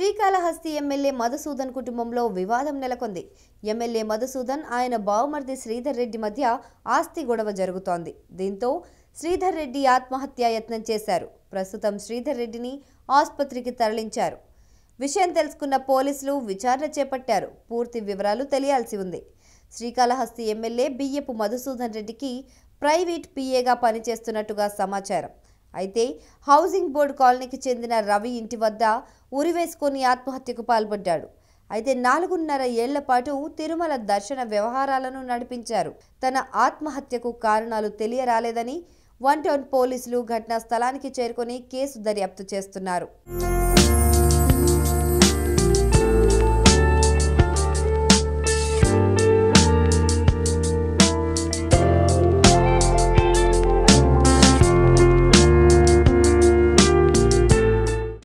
Srikalahasti MLA Madhusudan కుటుంబంలో వివాదం నెలకొంది. ఎమ్మెల్యే మధుసూదన్ ఆయన బావమర్ది శ్రీధర్ రెడ్డి మధ్య ఆస్తి గొడవ జరుగుతోంది. దీంతో శ్రీధర్ రెడ్డి ఆత్మహత్యా యత్నం చేశారు. ప్రస్తుతం శ్రీధర్ రెడ్డిని ఆసుపత్రికి తరలించారు. విషయం తెలుసుకున్న పోలీసులు విచారణ చేపట్టారు. పూర్తి వివరాలు తెలియాల్సి ఉంది. శ్రీకాళహస్తి ఎమ్మెల్యే బియ్యపు మధుసూదన్ రెడ్డికి ప్రైవేట్ పిఏగా పనిచేస్తున్నట్టుగా సమాచారం. అయితే హౌసింగ్ బోర్డు కాలనీకి చెందిన రవి ఇంటి వద్ద ఉరివేసుకొని ఆత్మహత్యకు పాల్పడ్డాడు. అయితే 4.5 ఏళ్ల పాటు తిరుమల దర్శన వ్యవహారాలను నడిపించారు. తన ఆత్మహత్యకు కారణాలు తెలియరాలేదని 1 టౌన్ పోలీసులు ఘటనా స్థలానికి చేరుకొని కేసు దర్యాప్తు చేస్తున్నారు.